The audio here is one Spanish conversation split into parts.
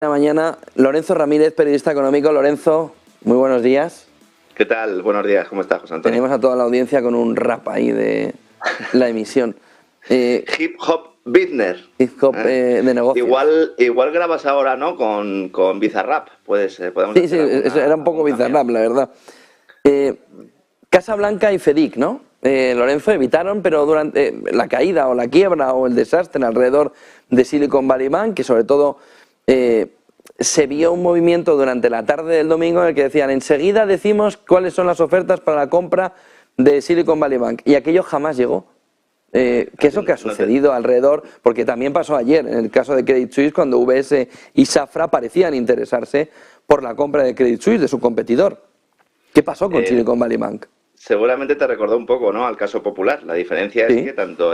La mañana, Lorenzo Ramírez, periodista económico. Lorenzo, muy buenos días. ¿Qué tal? Buenos días, ¿cómo estás, José Antonio? Tenemos a toda la audiencia con un rap ahí de la emisión. Hip Hop Business. Hip hop de negocio. Igual grabas ahora, ¿no? Con Bizarrap. Podemos Sí, era un poco Bizarrap, la verdad. Casa Blanca y FEDIC, ¿no? Lorenzo, evitaron, pero durante la caída o la quiebra o el desastre alrededor de Silicon Valley Bank, que sobre todo se vio un movimiento durante la tarde del domingo en el que decían: enseguida decimos cuáles son las ofertas para la compra de Silicon Valley Bank, y aquello jamás llegó. ¿Qué es lo que ha sucedido alrededor? Porque también pasó ayer en el caso de Credit Suisse, cuando UBS y Safra parecían interesarse por la compra de Credit Suisse, de su competidor. ¿Qué pasó con Silicon Valley Bank? Seguramente te recordó un poco, ¿no?, al caso Popular. La diferencia es que tanto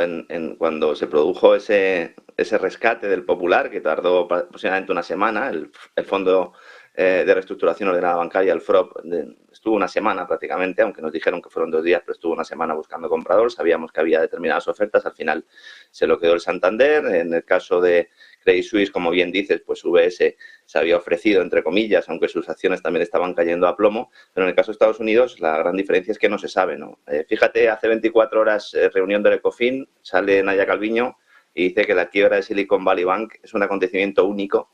cuando se produjo ese rescate del Popular, que tardó aproximadamente una semana, el Fondo de Reestructuración Ordenada Bancaria, el FROB, estuvo una semana prácticamente, aunque nos dijeron que fueron 2 días, pero estuvo una semana buscando comprador. Sabíamos que había determinadas ofertas, al final se lo quedó el Santander. En el caso de Credit Suisse, como bien dices, pues UBS se había ofrecido, entre comillas, aunque sus acciones también estaban cayendo a plomo. Pero en el caso de Estados Unidos, la gran diferencia es que no se sabe, ¿no? Fíjate, hace 24 horas, reunión del Ecofin, sale Nadia Calviño y dice que la quiebra de Silicon Valley Bank es un acontecimiento único,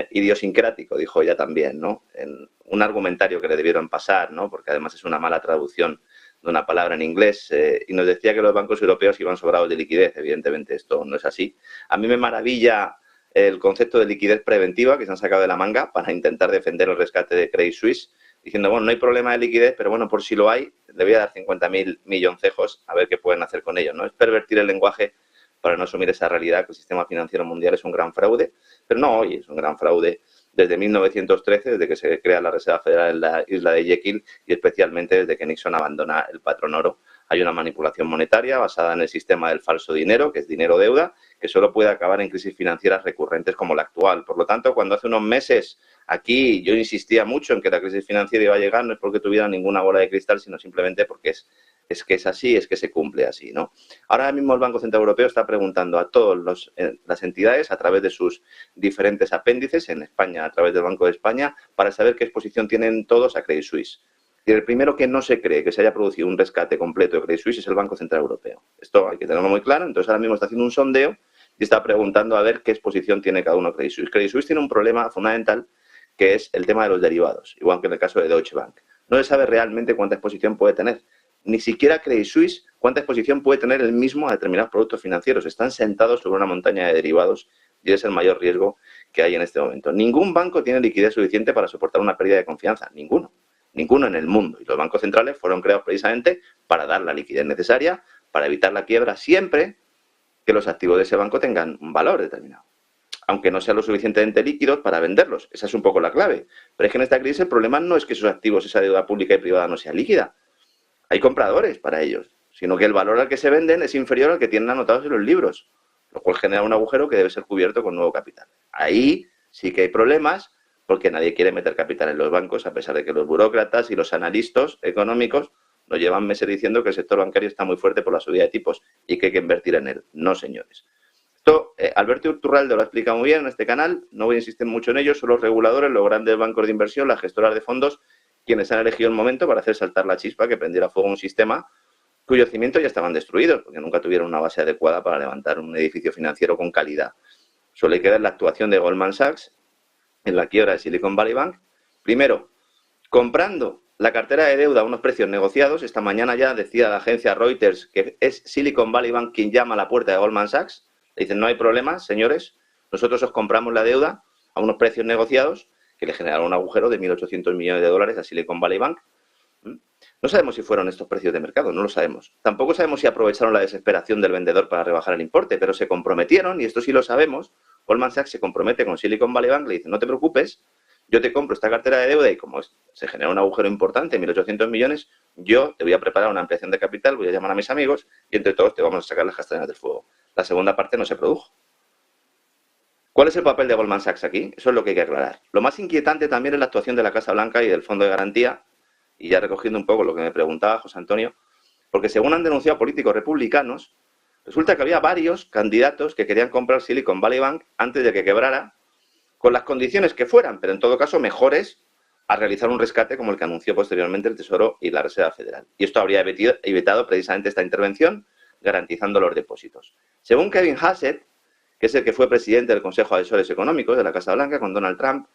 idiosincrático, dijo ella también, ¿no? En un argumentario que le debieron pasar, ¿no? Porque además es una mala traducción de una palabra en inglés, y nos decía que los bancos europeos iban sobrados de liquidez. Evidentemente esto no es así. A mí me maravilla el concepto de liquidez preventiva que se han sacado de la manga para intentar defender el rescate de Credit Suisse, diciendo, bueno, no hay problema de liquidez, pero bueno, por si lo hay, le voy a dar 50.000 milloncejos a ver qué pueden hacer con ellos, ¿no? Es pervertir el lenguaje para no asumir esa realidad, que el sistema financiero mundial es un gran fraude, pero no hoy, es un gran fraude desde 1913, desde que se crea la Reserva Federal en la isla de Jekyll, y especialmente desde que Nixon abandona el patrón oro. Hay una manipulación monetaria basada en el sistema del falso dinero, que es dinero-deuda, que solo puede acabar en crisis financieras recurrentes como la actual. Por lo tanto, cuando hace unos meses aquí yo insistía mucho en que la crisis financiera iba a llegar, no es porque tuviera ninguna bola de cristal, sino simplemente porque es que es así, es que se cumple así, ¿no? Ahora mismo el Banco Central Europeo está preguntando a todas las entidades, a través de sus diferentes apéndices, en España a través del Banco de España, para saber qué exposición tienen todos a Credit Suisse. Y el primero que no se cree que se haya producido un rescate completo de Credit Suisse es el Banco Central Europeo. Esto hay que tenerlo muy claro. Entonces ahora mismo está haciendo un sondeo y está preguntando a ver qué exposición tiene cada uno de Credit Suisse. Credit Suisse tiene un problema fundamental, que es el tema de los derivados, igual que en el caso de Deutsche Bank. No se sabe realmente cuánta exposición puede tener. Ni siquiera Credit Suisse cuánta exposición puede tener el mismo a determinados productos financieros. Están sentados sobre una montaña de derivados y es el mayor riesgo que hay en este momento. Ningún banco tiene liquidez suficiente para soportar una pérdida de confianza. Ninguno en el mundo. Y los bancos centrales fueron creados precisamente para dar la liquidez necesaria, para evitar la quiebra, siempre que los activos de ese banco tengan un valor determinado, aunque no sean lo suficientemente líquidos para venderlos. Esa es un poco la clave. Pero es que en esta crisis el problema no es que esos activos, esa deuda pública y privada, no sea líquida. Hay compradores para ellos, sino que el valor al que se venden es inferior al que tienen anotados en los libros, lo cual genera un agujero que debe ser cubierto con nuevo capital. Ahí sí que hay problemas, porque nadie quiere meter capital en los bancos, a pesar de que los burócratas y los analistas económicos nos llevan meses diciendo que el sector bancario está muy fuerte por la subida de tipos y que hay que invertir en él. No, señores. Esto, Alberto Iturralde lo ha explicado muy bien en este canal, no voy a insistir mucho en ello. Son los reguladores, los grandes bancos de inversión, las gestoras de fondos, quienes han elegido el momento para hacer saltar la chispa que prendiera fuego un sistema cuyos cimientos ya estaban destruidos, porque nunca tuvieron una base adecuada para levantar un edificio financiero con calidad. Solo hay que ver la actuación de Goldman Sachs en la quiebra de Silicon Valley Bank. Primero, comprando la cartera de deuda a unos precios negociados. Esta mañana ya decía la agencia Reuters que es Silicon Valley Bank quien llama a la puerta de Goldman Sachs. Le dicen, no hay problema, señores, nosotros os compramos la deuda a unos precios negociados, que le generaron un agujero de 1.800 millones de dólares a Silicon Valley Bank. No sabemos si fueron estos precios de mercado, no lo sabemos. Tampoco sabemos si aprovecharon la desesperación del vendedor para rebajar el importe, pero se comprometieron, y esto sí lo sabemos. Goldman Sachs se compromete con Silicon Valley Bank, le dice, no te preocupes, yo te compro esta cartera de deuda y como se genera un agujero importante, 1.800 millones, yo te voy a preparar una ampliación de capital, voy a llamar a mis amigos y entre todos te vamos a sacar las castañas del fuego. La segunda parte no se produjo. ¿Cuál es el papel de Goldman Sachs aquí? Eso es lo que hay que aclarar. Lo más inquietante también es la actuación de la Casa Blanca y del Fondo de Garantía, y ya recogiendo un poco lo que me preguntaba José Antonio, porque según han denunciado políticos republicanos, resulta que había varios candidatos que querían comprar Silicon Valley Bank antes de que quebrara, con las condiciones que fueran, pero en todo caso mejores a realizar un rescate como el que anunció posteriormente el Tesoro y la Reserva Federal. Y esto habría evitado precisamente esta intervención, garantizando los depósitos. Según Kevin Hassett, que es el que fue presidente del Consejo de Asesores Económicos de la Casa Blanca con Donald Trump,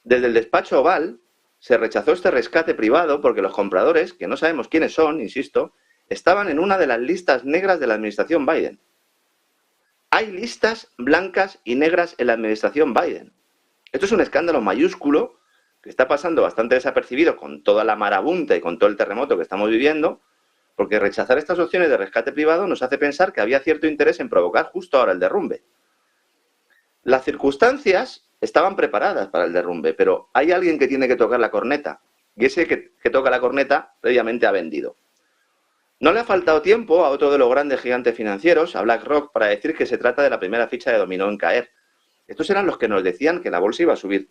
desde el despacho Oval se rechazó este rescate privado porque los compradores, que no sabemos quiénes son, insisto, estaban en una de las listas negras de la administración Biden. Hay listas blancas y negras en la administración Biden. Esto es un escándalo mayúsculo que está pasando bastante desapercibido con toda la marabunta y con todo el terremoto que estamos viviendo, porque rechazar estas opciones de rescate privado nos hace pensar que había cierto interés en provocar justo ahora el derrumbe. Las circunstancias estaban preparadas para el derrumbe, pero hay alguien que tiene que tocar la corneta, y ese que toca la corneta previamente ha vendido. No le ha faltado tiempo a otro de los grandes gigantes financieros, a BlackRock, para decir que se trata de la primera ficha de dominó en caer. Estos eran los que nos decían que la bolsa iba a subir,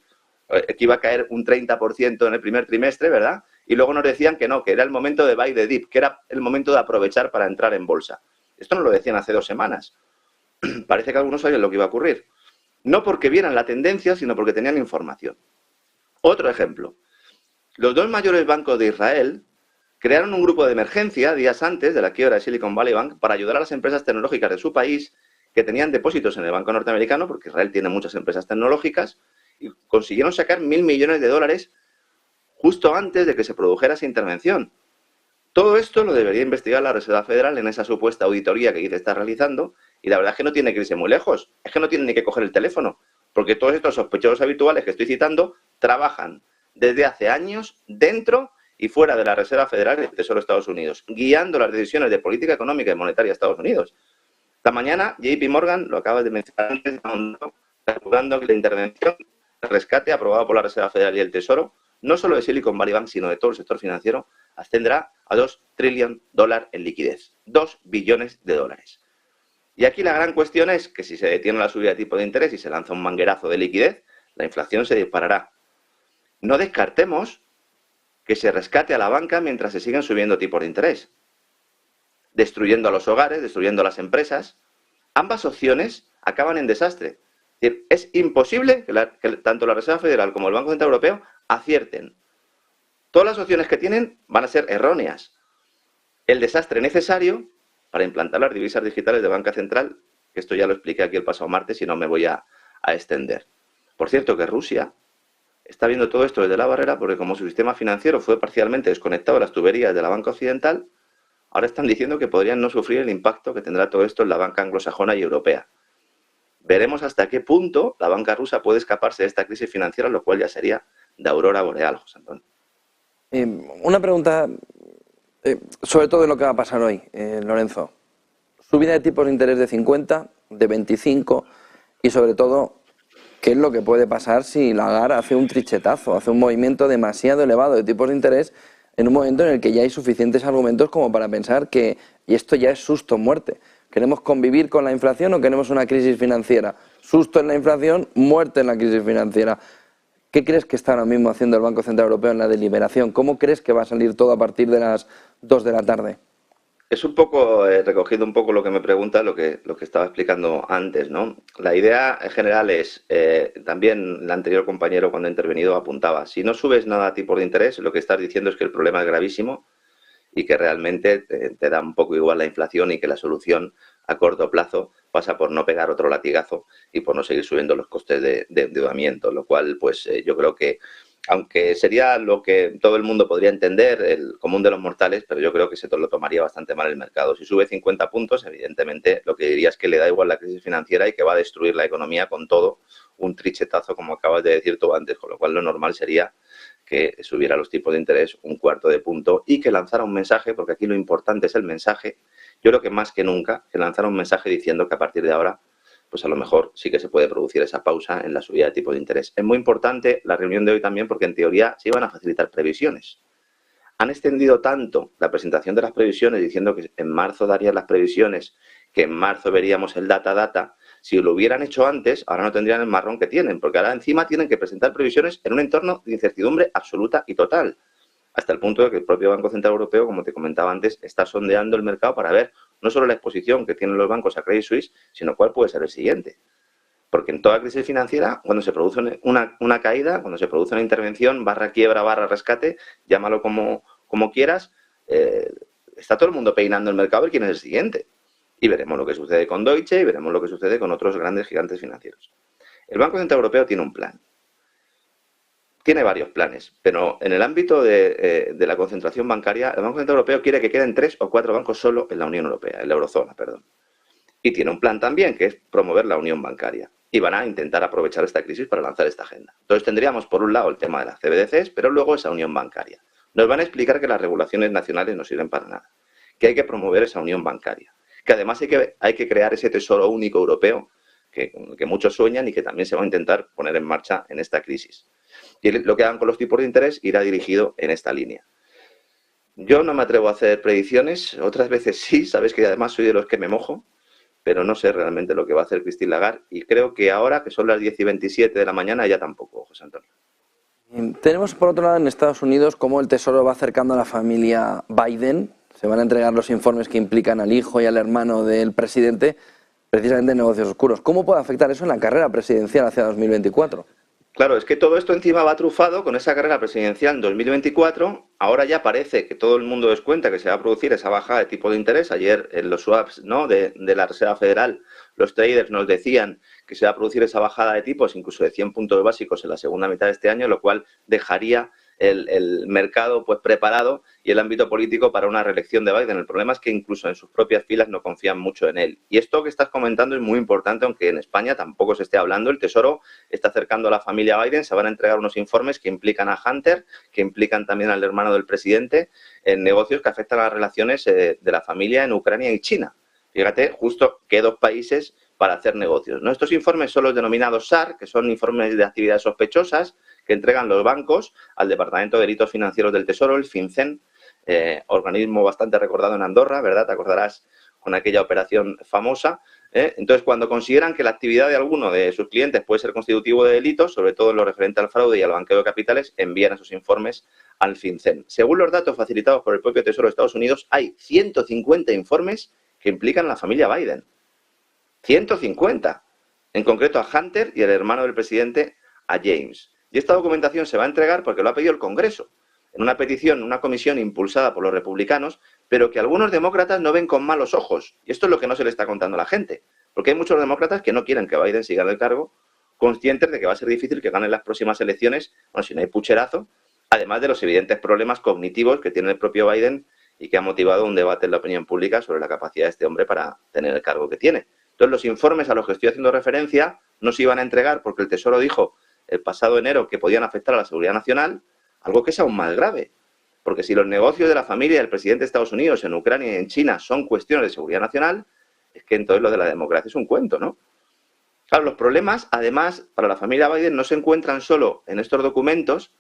que iba a caer un 30% en el primer trimestre, ¿verdad? Y luego nos decían que no, que era el momento de buy the dip, que era el momento de aprovechar para entrar en bolsa. Esto nos lo decían hace 2 semanas. Parece que algunos sabían lo que iba a ocurrir. No porque vieran la tendencia, sino porque tenían información. Otro ejemplo. Los 2 mayores bancos de Israel crearon un grupo de emergencia días antes de la quiebra de Silicon Valley Bank para ayudar a las empresas tecnológicas de su país que tenían depósitos en el banco norteamericano, porque Israel tiene muchas empresas tecnológicas, y consiguieron sacar $1.000 millones justo antes de que se produjera esa intervención. Todo esto lo debería investigar la Reserva Federal en esa supuesta auditoría que dice está realizando, y la verdad es que no tiene que irse muy lejos, es que no tiene ni que coger el teléfono, porque todos estos sospechosos habituales que estoy citando trabajan desde hace años dentro y fuera de la Reserva Federal y del Tesoro de Estados Unidos, guiando las decisiones de política económica y monetaria de Estados Unidos. Esta mañana JP Morgan, lo acabas de mencionar antes, calculando que la intervención, el rescate aprobado por la Reserva Federal y el Tesoro, no solo de Silicon Valley Bank, sino de todo el sector financiero, ascenderá a $2 trillones en liquidez. $2 billones. Y aquí la gran cuestión es que si se detiene la subida de tipo de interés y se lanza un manguerazo de liquidez, la inflación se disparará. No descartemos que se rescate a la banca mientras se siguen subiendo tipos de interés, destruyendo a los hogares, destruyendo a las empresas. Ambas opciones acaban en desastre. Es imposible que tanto la Reserva Federal como el Banco Central Europeo acierten. Todas las opciones que tienen van a ser erróneas. El desastre necesario para implantar las divisas digitales de banca central, que esto ya lo expliqué aquí el pasado martes y no me voy a extender. Por cierto, que Rusia está viendo todo esto desde la barrera porque como su sistema financiero fue parcialmente desconectado de las tuberías de la banca occidental, ahora están diciendo que podrían no sufrir el impacto que tendrá todo esto en la banca anglosajona y europea. Veremos hasta qué punto la banca rusa puede escaparse de esta crisis financiera, lo cual ya sería de aurora boreal, José Antonio. Una pregunta sobre todo de lo que va a pasar hoy, Lorenzo. Subida de tipos de interés de 50, de 25 y sobre todo, ¿qué es lo que puede pasar si Lagarde hace un trichetazo, hace un movimiento demasiado elevado de tipos de interés en un momento en el que ya hay suficientes argumentos como para pensar que y esto ya es susto muerte? ¿Queremos convivir con la inflación o queremos una crisis financiera? Susto en la inflación, muerte en la crisis financiera. ¿Qué crees que está ahora mismo haciendo el Banco Central Europeo en la deliberación? ¿Cómo crees que va a salir todo a partir de las 2 de la tarde? Es un poco, recogido un poco lo que me pregunta, lo que estaba explicando antes, ¿no? La idea en general es, también el anterior compañero cuando ha intervenido apuntaba, si no subes nada a tipos de interés, lo que estás diciendo es que el problema es gravísimo y que realmente te da un poco igual la inflación y que la solución a corto plazo pasa por no pegar otro latigazo y por no seguir subiendo los costes de endeudamiento, lo cual pues yo creo que aunque sería lo que todo el mundo podría entender, el común de los mortales, pero yo creo que se lo tomaría bastante mal el mercado. Si sube 50 puntos, evidentemente lo que diría es que le da igual la crisis financiera y que va a destruir la economía con todo un trichetazo, como acabas de decir tú antes, con lo cual lo normal sería que subiera los tipos de interés un cuarto de punto y que lanzara un mensaje, porque aquí lo importante es el mensaje. Yo creo que más que nunca, que lanzara un mensaje diciendo que a partir de ahora, pues a lo mejor sí que se puede producir esa pausa en la subida de tipos de interés. Es muy importante la reunión de hoy también porque en teoría se iban a facilitar previsiones. Han extendido tanto la presentación de las previsiones diciendo que en marzo darían las previsiones, que en marzo veríamos el data. Si lo hubieran hecho antes, ahora no tendrían el marrón que tienen, porque ahora encima tienen que presentar previsiones en un entorno de incertidumbre absoluta y total. Hasta el punto de que el propio Banco Central Europeo, como te comentaba antes, está sondeando el mercado para ver no solo la exposición que tienen los bancos a Credit Suisse, sino cuál puede ser el siguiente. Porque en toda crisis financiera, cuando se produce una caída, cuando se produce una intervención, barra quiebra, barra rescate, llámalo como quieras, está todo el mundo peinando el mercado a ver quién es el siguiente. Y veremos lo que sucede con Deutsche y veremos lo que sucede con otros grandes gigantes financieros. El Banco Central Europeo tiene un plan. Tiene varios planes, pero en el ámbito de la concentración bancaria, el Banco Central Europeo quiere que queden 3 o 4 bancos solo en la Unión Europea, en la eurozona, perdón. Y tiene un plan también, que es promover la unión bancaria. Y van a intentar aprovechar esta crisis para lanzar esta agenda. Entonces tendríamos, por un lado, el tema de las CBDCs, pero luego esa unión bancaria. Nos van a explicar que las regulaciones nacionales no sirven para nada, que hay que promover esa unión bancaria, que además hay que crear ese tesoro único europeo que muchos sueñan y que también se va a intentar poner en marcha en esta crisis. Y lo que hagan con los tipos de interés irá dirigido en esta línea. Yo no me atrevo a hacer predicciones, otras veces sí, sabes que además soy de los que me mojo, pero no sé realmente lo que va a hacer Christine Lagarde y creo que ahora, que son las 10:27 de la mañana, ya tampoco, José Antonio. Tenemos por otro lado en Estados Unidos cómo el Tesoro va acercando a la familia Biden. Se van a entregar los informes que implican al hijo y al hermano del presidente, precisamente en negocios oscuros. ¿Cómo puede afectar eso en la carrera presidencial hacia 2024? Claro, es que todo esto encima va trufado con esa carrera presidencial en 2024. Ahora ya parece que todo el mundo descuenta que se va a producir esa bajada de tipo de interés. Ayer en los swaps, ¿no?, de la Reserva Federal, los traders nos decían que se va a producir esa bajada de tipos, incluso de 100 puntos básicos en la segunda mitad de este año, lo cual dejaría el mercado pues preparado y el ámbito político para una reelección de Biden. El problema es que incluso en sus propias filas no confían mucho en él. Y esto que estás comentando es muy importante, aunque en España tampoco se esté hablando. El Tesoro está acercando a la familia Biden, se van a entregar unos informes que implican a Hunter, que implican también al hermano del presidente, en negocios que afectan a las relaciones de la familia en Ucrania y China. Fíjate, justo qué dos países para hacer negocios, ¿no? Estos informes son los denominados SAR, que son informes de actividades sospechosas, que entregan los bancos al Departamento de Delitos Financieros del Tesoro, el FinCEN, organismo bastante recordado en Andorra, ¿verdad? Te acordarás con aquella operación famosa. Entonces, cuando consideran que la actividad de alguno de sus clientes puede ser constitutivo de delitos, sobre todo en lo referente al fraude y al blanqueo de capitales, envían esos informes al FinCEN. Según los datos facilitados por el propio Tesoro de Estados Unidos, hay 150 informes que implican a la familia Biden. 150. En concreto a Hunter y el hermano del presidente, a James. Y esta documentación se va a entregar porque lo ha pedido el Congreso, en una petición, una comisión impulsada por los republicanos, pero que algunos demócratas no ven con malos ojos. Y esto es lo que no se le está contando a la gente. Porque hay muchos demócratas que no quieren que Biden siga en el cargo, conscientes de que va a ser difícil que ganen las próximas elecciones, bueno, si no hay pucherazo, además de los evidentes problemas cognitivos que tiene el propio Biden y que ha motivado un debate en la opinión pública sobre la capacidad de este hombre para tener el cargo que tiene. Entonces, los informes a los que estoy haciendo referencia no se iban a entregar porque el Tesoro dijo el pasado enero que podían afectar a la seguridad nacional, algo que es aún más grave. Porque si los negocios de la familia del presidente de Estados Unidos en Ucrania y en China son cuestiones de seguridad nacional, es que entonces lo de la democracia es un cuento, ¿no? Claro, los problemas, además, para la familia Biden no se encuentran solo en estos documentos,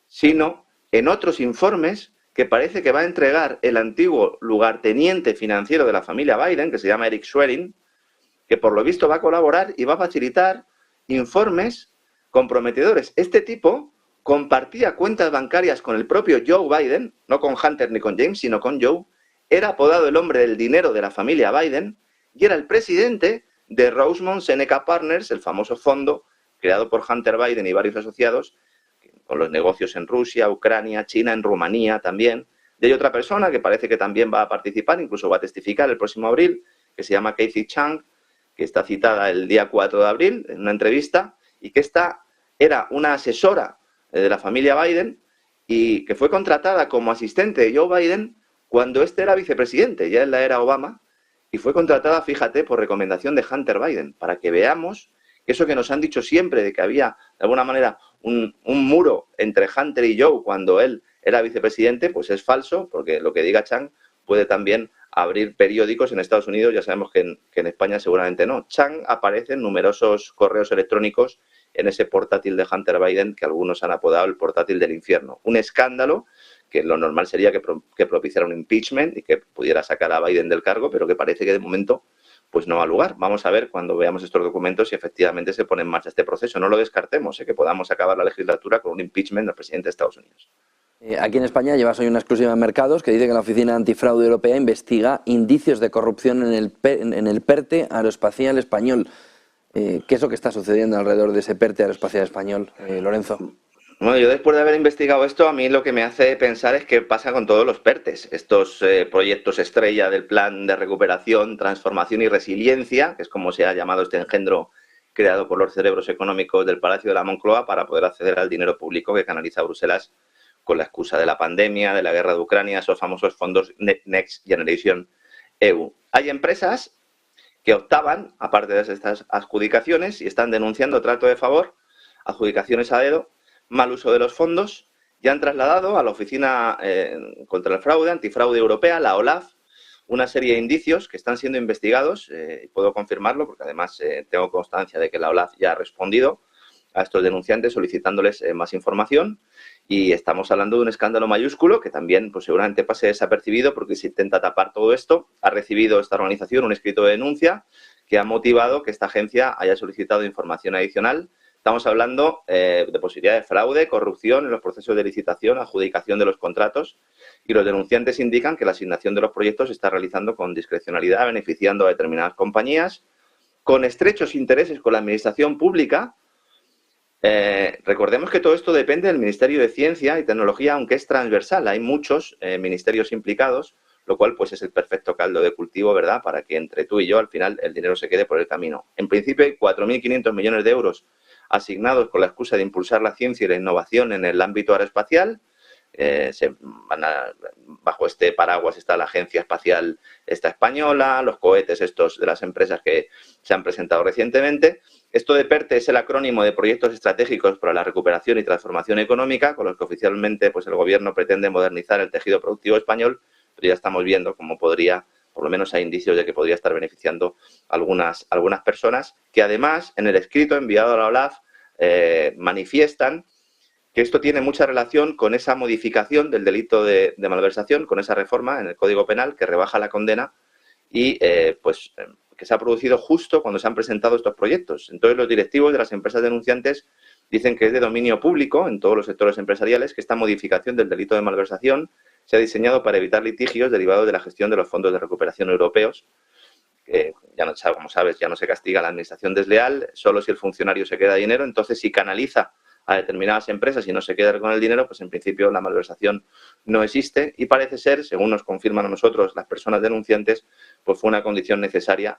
sino en otros informes que parece que va a entregar el antiguo lugarteniente financiero de la familia Biden, que se llama Eric Schwerin, que por lo visto va a colaborar y va a facilitar informes comprometedores. Este tipo compartía cuentas bancarias con el propio Joe Biden, no con Hunter ni con James, sino con Joe. Era apodado el hombre del dinero de la familia Biden y era el presidente de Rosemont Seneca Partners, el famoso fondo creado por Hunter Biden y varios asociados, con los negocios en Rusia, Ucrania, China, en Rumanía también. Y hay otra persona que parece que también va a participar, incluso va a testificar el próximo abril, que se llama Casey Chang, que está citada el día 4 de abril en una entrevista, y que esta era una asesora de la familia Biden y que fue contratada como asistente de Joe Biden cuando este era vicepresidente, ya en la era Obama, y fue contratada, fíjate, por recomendación de Hunter Biden, para que veamos que eso que nos han dicho siempre de que había, de alguna manera, un muro entre Hunter y Joe cuando él era vicepresidente, pues es falso, porque lo que diga Chang puede también abrir periódicos en Estados Unidos, ya sabemos que en España seguramente no. Chang aparece en numerosos correos electrónicos en ese portátil de Hunter Biden que algunos han apodado el portátil del infierno. Un escándalo que lo normal sería que propiciara un impeachment y que pudiera sacar a Biden del cargo, pero que parece que de momento pues no va a lugar. Vamos a ver cuando veamos estos documentos si efectivamente se pone en marcha este proceso. No lo descartemos, que podamos acabar la legislatura con un impeachment del presidente de Estados Unidos. Aquí en España llevas hoy una exclusiva en Mercados que dice que la Oficina Antifraude Europea investiga indicios de corrupción en el PERTE aeroespacial español. ¿Qué es lo que está sucediendo alrededor de ese PERTE aeroespacial español, Lorenzo? Bueno, yo después de haber investigado esto, a mí lo que me hace pensar es qué pasa con todos los PERTES, estos proyectos estrella del Plan de Recuperación, Transformación y Resiliencia, que es como se ha llamado este engendro creado por los cerebros económicos del Palacio de la Moncloa para poder acceder al dinero público que canaliza Bruselas con la excusa de la pandemia, de la guerra de Ucrania, esos famosos fondos Next Generation EU. Hay empresas que optaban, aparte de estas adjudicaciones, y están denunciando trato de favor, adjudicaciones a dedo, mal uso de los fondos, y han trasladado a la Oficina contra el Fraude, Antifraude Europea, la OLAF, una serie de indicios que están siendo investigados, puedo confirmarlo porque además tengo constancia de que la OLAF ya ha respondido a estos denunciantes solicitándoles más información, y estamos hablando de un escándalo mayúsculo que también pues seguramente pase desapercibido porque se intenta tapar todo esto. Ha recibido esta organización un escrito de denuncia que ha motivado que esta agencia haya solicitado información adicional. Estamos hablando de posibilidad de fraude, corrupción en los procesos de licitación, adjudicación de los contratos, y los denunciantes indican que la asignación de los proyectos se está realizando con discrecionalidad, beneficiando a determinadas compañías, con estrechos intereses con la administración pública. Recordemos que todo esto depende del Ministerio de Ciencia y Tecnología, aunque es transversal. Hay muchos ministerios implicados, lo cual pues es el perfecto caldo de cultivo, ¿verdad?, para que entre tú y yo al final el dinero se quede por el camino. En principio hay 4.500 millones de euros asignados con la excusa de impulsar la ciencia y la innovación en el ámbito aeroespacial. Bajo este paraguas está la Agencia Espacial Española, los cohetes estos de las empresas que se han presentado recientemente. Esto de PERTE es el acrónimo de Proyectos Estratégicos para la Recuperación y Transformación Económica, con los que oficialmente pues, el Gobierno pretende modernizar el tejido productivo español, pero ya estamos viendo cómo podría, por lo menos hay indicios de que podría estar beneficiando a algunas personas, que además en el escrito enviado a la OLAF manifiestan que esto tiene mucha relación con esa modificación del delito de malversación, con esa reforma en el Código Penal que rebaja la condena y que se ha producido justo cuando se han presentado estos proyectos. Entonces, los directivos de las empresas denunciantes dicen que es de dominio público en todos los sectores empresariales que esta modificación del delito de malversación se ha diseñado para evitar litigios derivados de la gestión de los fondos de recuperación europeos. Ya no, como sabes, ya no se castiga la administración desleal, solo si el funcionario se queda dinero. Entonces, si canaliza a determinadas empresas y no se queda con el dinero, pues en principio la malversación no existe, y parece ser, según nos confirman a nosotros las personas denunciantes, pues fue una condición necesaria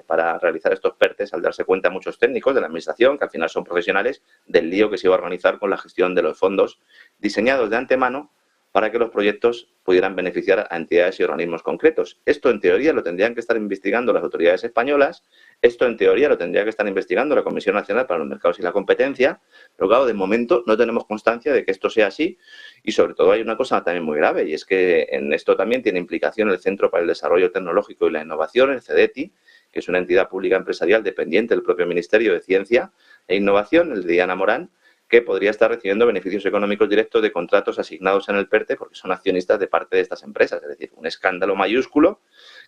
para realizar estos PERTES, al darse cuenta muchos técnicos de la administración, que al final son profesionales, del lío que se iba a organizar con la gestión de los fondos diseñados de antemano para que los proyectos pudieran beneficiar a entidades y organismos concretos. Esto, en teoría, lo tendrían que estar investigando las autoridades españolas, esto, en teoría, lo tendría que estar investigando la Comisión Nacional para los Mercados y la Competencia, pero, claro, de momento no tenemos constancia de que esto sea así, y, sobre todo, hay una cosa también muy grave, y es que en esto también tiene implicación el Centro para el Desarrollo Tecnológico y la Innovación, el CEDETI, que es una entidad pública empresarial dependiente del propio Ministerio de Ciencia e Innovación, el de Diana Morán, que podría estar recibiendo beneficios económicos directos de contratos asignados en el PERTE porque son accionistas de parte de estas empresas. Es decir, un escándalo mayúsculo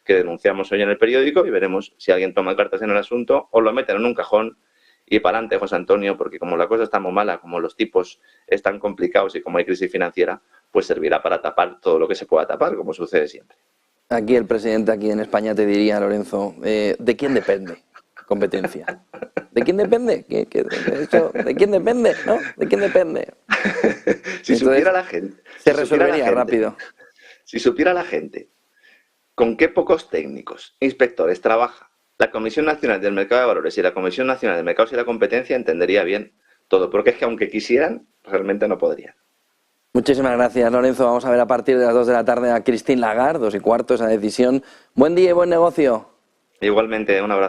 que denunciamos hoy en el periódico y veremos si alguien toma cartas en el asunto o lo meten en un cajón y para adelante, José Antonio, porque como la cosa está muy mala, como los tipos están complicados y como hay crisis financiera, pues servirá para tapar todo lo que se pueda tapar, como sucede siempre. Aquí el presidente, aquí en España, te diría, Lorenzo, ¿de quién depende competencia? ¿De quién depende? ¿De quién depende? ¿No? ¿De quién depende? Si supiera la gente. Se resolvería rápido. Si supiera la gente con qué pocos técnicos, inspectores trabaja la Comisión Nacional del Mercado de Valores y la Comisión Nacional de Mercados y la Competencia, entendería bien todo. Porque es que aunque quisieran, realmente no podrían. Muchísimas gracias, Lorenzo. Vamos a ver a partir de las 2 de la tarde a Christine Lagarde, 2:15, esa decisión. Buen día y buen negocio. Igualmente, un abrazo.